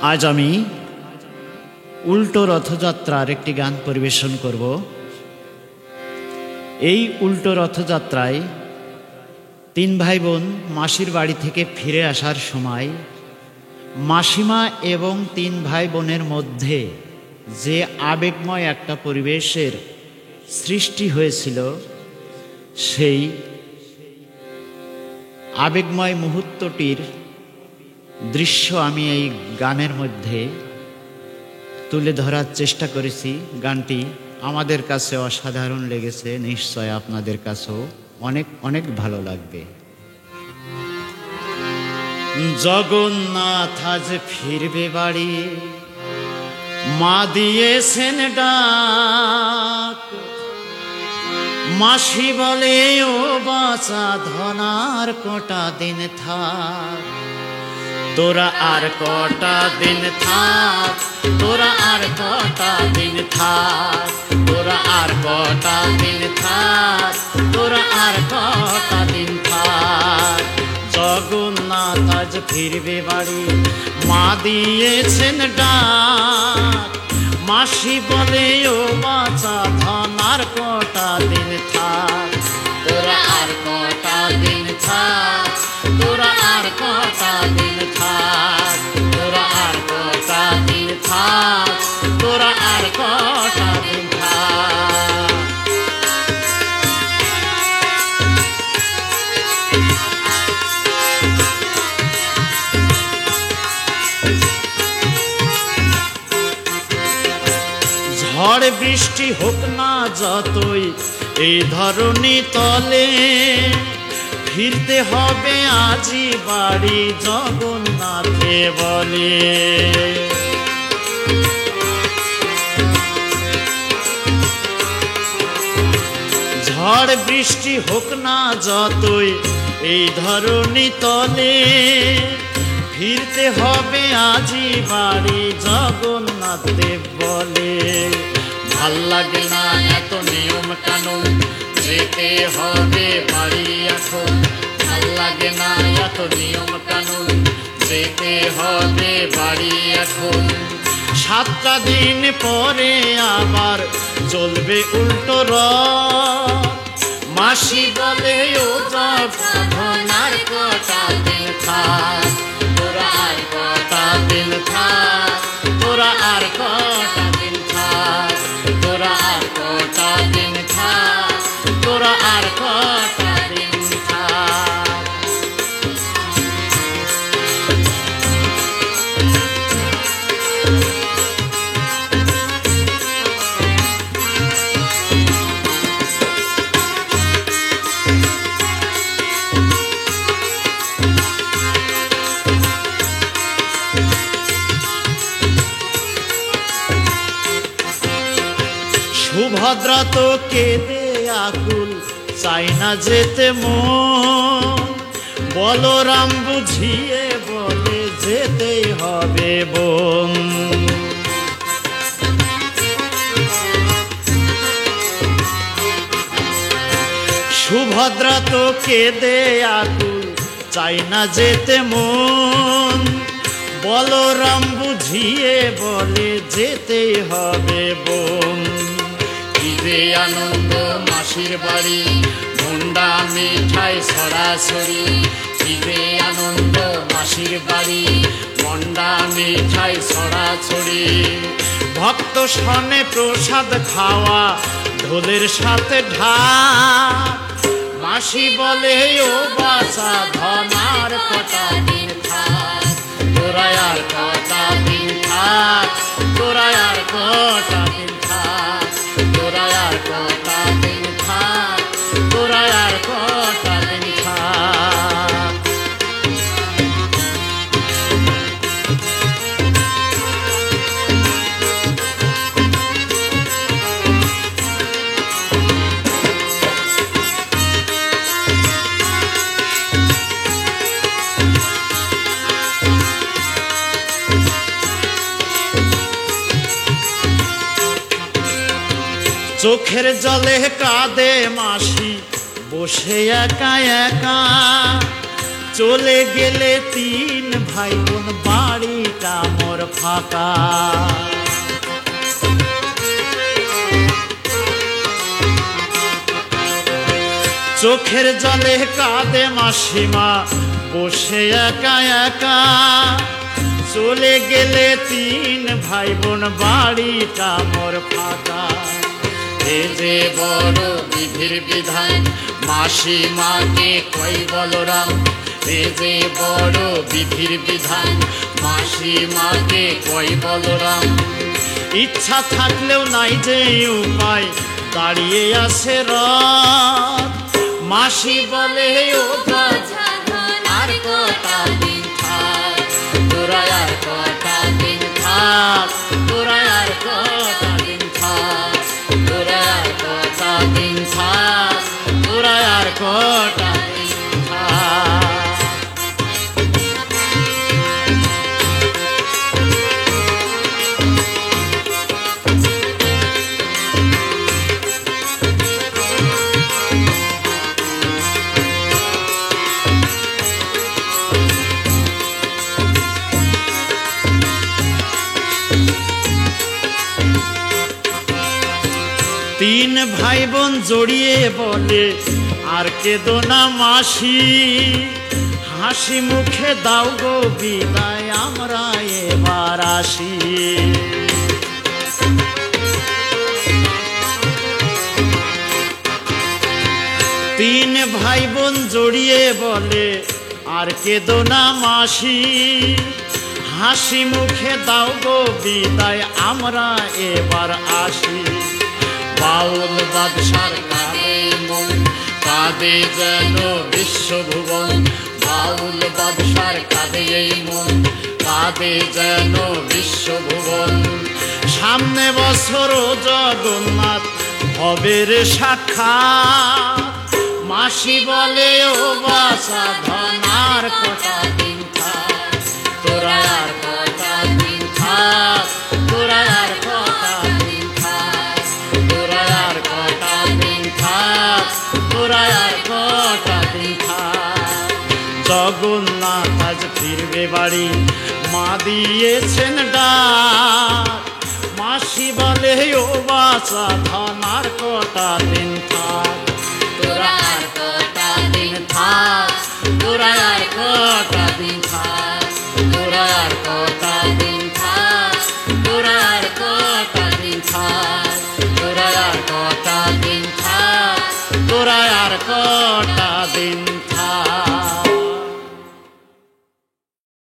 আজ আমি উল্টো রথযাত্রার একটি গান পরিবেশন করব। এই উল্টো রথযাত্রায় তিন ভাই বোন মাসির বাড়ি থেকে ফিরে আসার সময় মাসিমা এবং তিন ভাই বোনের মধ্যে যে আবেগময় একটা পরিবেশের সৃষ্টি হয়েছিল, সেই আবেগময় মুহূর্তটির দৃশ্য আমি এই গানের মধ্যে তুলে ধরার চেষ্টা করেছি। গানটি আমাদের কাছে অসাধারণ লেগেছে, নিশ্চয় আপনাদের কাছেও অনেক অনেক ভালো লাগবে। জগন্নাথ আজ ফিরবে বাড়ি, মা দিয়েছেন ডাক, মাসি বলে ও বাঁচা ধনার কটা দিন থাক, তোরা আর কটা দিন থাক, তোরা আর কটা দিন থাক, তোরা আর কটা দিন থাক, তোরা আর কটা দিন থাক। জগন্নাথ আজ ফিরবে বাড়ি, মা দিয়েছেন ডাক, মাসি বলে ও বাঁচা ধনার কটা দিন থাক, তোরা আর কটা দিন থাক, তোরা আর কটা দিন থাক, তোরা আর কটা দিন থাক, তোরা আর কটা দিন থাক। ঝড় বৃষ্টি হোক না যতই এই ধরণী তলে, ফিরতে হবে আজি বাড়ি জগন্নাথে বলে। ঝড় বৃষ্টি হোক না যতই এই ধরণী তলে, ফিরতে হবে আজি বাড়ি জগন্নাথ দেব বলে। ভাল লাগে না এত নিয়ম কানুন, যেতে হবে বাড়ি এখন। ভাল লাগে না এত নিয়ম কানুন, যেতে হবে বাড়ি এখন। 7টা দিন পরে আবার চলবে উল্টো রথ, মাসি বলে ও ধনার কটা দিন থাক, তোরা আর কটা দিন থাক, তোরা আর কটা দিন থাক, তোরা আর কটা দিন থাক, তোরা আর কটা দিন থাক। সুভদ্রা তো কেঁদে আকুল, চাই না যেতে মন, বলরাম বুঝিয়ে বলে যেতেই হবে বোন। সুভদ্রা তো কেঁদে আকুল, চাই না যেতে মন, বলরাম বুঝিয়ে বলে যেতেই হবে বোন। ঈদে আনন্দ মাসির বাড়ি, ভুন্ডা মিঠাই ছড়াছড়ি। ঈদে আনন্দ মাসির বাড়ি, ভুন্ডা মিঠাই ছড়াছড়ি। ভক্ত শনে প্রসাদ খাওয়া, ঢোলের সাথে ঢাক, মাসি বলে ও বাঁচা ধনার কটা দিন থাক, তোরা আর কটা দিন থাক, তোরা আর কটা দিন থাক, তোরা আর কটা দিন থাক, তোরা আর কটা দিন থাক। চোখের জলে কাঁদে মাসি বসে একা একা, চলে গেলে তিন ভাই বোন বাড়িটা মোর ফাঁকা। চোখের জলে কাঁদে মাসিমা বসে একা একা, চলে গেলে তিন ভাই বোন বাড়িটা মোর ফাঁকা। এ যে বড় বিধির বিধান মাসিমাকে কই বলরাম, এ যে বড় বিধির বিধান মাসিমাকে কই বলরাম। ইচ্ছা থাকলেও নাই যে উপায় দাঁড়িয়ে আছে রথ, মাসি বলে ও আর কটা দিন থাক, তোরা আর কটা দিন থাক, তোরা আর কটা দিন থাক, তোরা আর কটা দিন থাক, তোরা আর কটা দিন থাক। তিন ভাই বোন জড়িয়ে বলে আর কেঁদো না মাসি, হাসি মুখে দাও গো বিদায় আমরা এবার আসি। তিন ভাই বোন জড়িয়ে বলে আর কেঁদো না মাসি, হাসি মুখে দাও গো বিদায় আমরা এবার আসি। বাউল বাদশার কাঁদে মন কাঁদে যেন বিশ্বভুবন, বাউল বাদশার কাঁদে এই মন কাঁদে যেন বিশ্বভুবন। সামনে বছর জগন্নাথ হবে রে সাক্ষাৎ, মাসি বলে ও বাসা ধন আর কটা দিন থাক, তোরা আর কটা দিন থাক, তোরা আর কটা দিন থাক, তোরা আর কটা দিন থাক, তোরা আর কটা দিন থাক। জগন্নাথ আজ ফিরবে বাড়ি মা দিয়েছেন ডাক, মাসি বলে ও বাসা ধন আর কটা দিন থাক, তোরা আর কটা দিন থাক, তোরা আর কটা দিন থাক।